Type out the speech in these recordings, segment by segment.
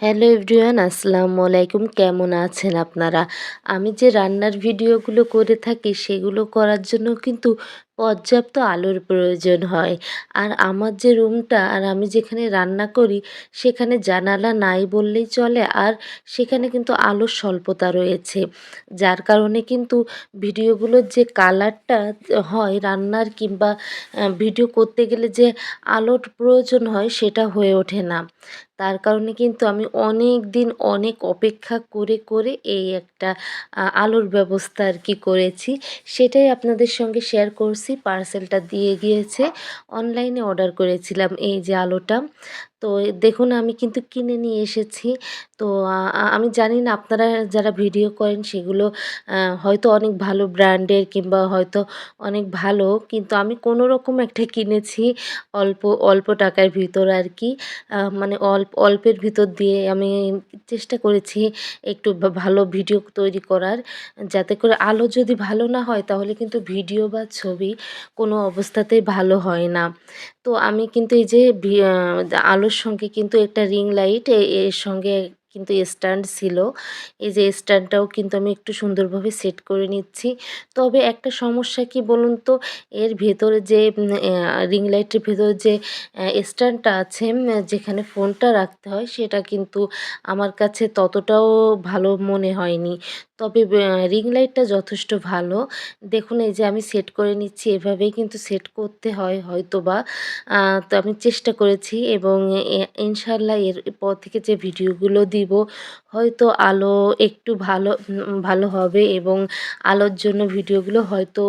Hello everyone, আসসালামু আলাইকুম। কেমন আছেন আপনারা? আমি যে রান্নার ভিডিওগুলো করে থাকি সেগুলো করার জন্য কিন্তু পর্যাপ্ত আলোর প্রয়োজন হয়। আর আমার যে রুমটা আর আমি যেখানে রান্না করি সেখানে জানালা নাই বললেই চলে। আর সেখানে কিন্তু আলোর স্বল্পতা রয়েছে। যার কারণে কিন্তু ভিডিওগুলোর যে কালারটা হয় রান্নার কিংবা ভিডিও করতে গেলে যে আলোর প্রয়োজন হয় সেটা হয়ে ওঠে না। তার কারণে কিন্তু আমি অনেকদিন অনেক অপেক্ষা করে, করে এই একটা আলোর ব্যবস্থা আর কি করেছি। সেটাই আপনাদের সঙ্গে শেয়ার করছি। পার্সেলটা দিয়ে গিয়েছে। অনলাইনে অর্ডার করেছিলাম এই যে আলোটা। তো দেখুন আমি কিন্তু কিনে নিয়ে এসেছি। তো আ আ আমি জানি না আপনারা যারা ভিডিও করেন সেগুলো হয়তো অনেক ভালো ব্র্যান্ডের কিংবা হয়তো অনেক ভালো। কিন্তু আমি কোনোরকম একটা কিনেছি অল্প, অল্প টাকার ভিতর আর কি। মানে অল্পের ভিতর দিয়ে আমি চেষ্টা করেছি একটু ভালো ভিডিও তৈরি করার। যাতে করে আলো যদি ভালো না হয় তাহলে কিন্তু ভিডিও বা ছবি কোনো অবস্থাতেই ভালো হয় না। তো আমি কিন্তু এই যে আলোর সঙ্গে কিন্তু একটা রিং লাইট এর সঙ্গে কিন্তু স্ট্যান্ড ছিল। এই যে স্ট্যান্ডটাও কিন্তু আমি একটু সুন্দরভাবে সেট করে নিচ্ছি। তবে একটা সমস্যা কি বলুন তো? এর ভেতরে যে রিং লাইটের ভেতরে যে স্ট্যান্ডটা আছে যেখানে ফোনটা রাখতে হয় সেটা কিন্তু আমার কাছে ততটাও ভালো মনে হয়নি। তবে রিং লাইটটা যথেষ্ট ভালো। দেখুন এই যে আমি সেট করে নিচ্ছি এভাবেই কিন্তু সেট করতে হয় হয়তোবা। তো আমি চেষ্টা করেছি এবং ইনশাআল্লাহ এরপর থেকে যে ভিডিওগুলো দিব হয়তো আলো একটু ভালো হবে এবং আলোর জন্য ভিডিওগুলো হয়তো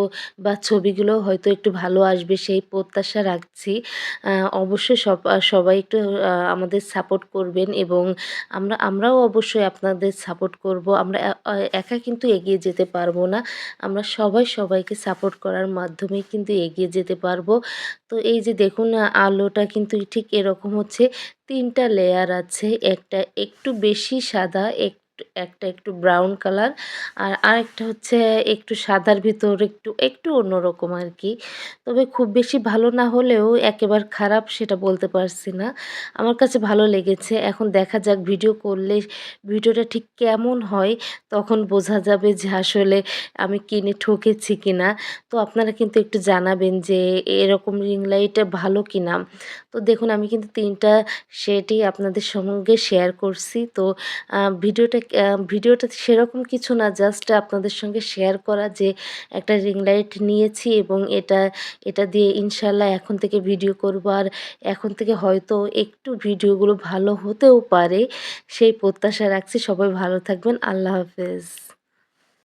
বা ছবিগুলো হয়তো একটু ভালো আসবে সেই প্রত্যাশা রাখছি। অবশ্যই সবাই একটু আমাদের সাপোর্ট করবেন এবং আমরাও অবশ্যই আপনাদের সাপোর্ট করব। আমরা একা কিন্তু এগিয়ে যেতে পারবো না। আমরা সবাই সবাইকে সাপোর্ট করার মাধ্যমেই কিন্তু এগিয়ে যেতে পারবো। তো এই যে দেখুন আলোটা কিন্তু ঠিক এরকম হচ্ছে ৩ টা লেয়ার আছে। একটা একটু বেশি সাদা, একটা একটু ব্রাউন কালার আর আরেকটা হচ্ছে একটু সাদার ভিতর একটু অন্যরকম আর কি। তবে খুব বেশি ভালো না হলেও একেবারে খারাপ সেটা বলতে পারছি না। আমার কাছে ভালো লেগেছে। এখন দেখা যাক ভিডিও করলে ভিডিওটা ঠিক কেমন হয় তখন বোঝা যাবে যে আসলে আমি কিনে ঠকেছি কিনা। তো আপনারা কিন্তু একটু জানাবেন যে এরকম রিং লাইট ভালো কিনা। তো দেখুন আমি কিন্তু ৩ টা সেটই আপনাদের সঙ্গে শেয়ার করছি। তো ভিডিওটা সেরকম কিছু না, জাস্ট আপনাদের সঙ্গে শেয়ার করা যে একটা রিং লাইট নিয়েছি এবং এটা দিয়ে ইনশাআল্লাহ এখন থেকে ভিডিও করব। আর এখন থেকে হয়তো একটু ভিডিওগুলো ভালো হতেও পারে সেই প্রত্যাশা রাখছি। সবাই ভালো থাকবেন। আল্লাহ হাফেজ।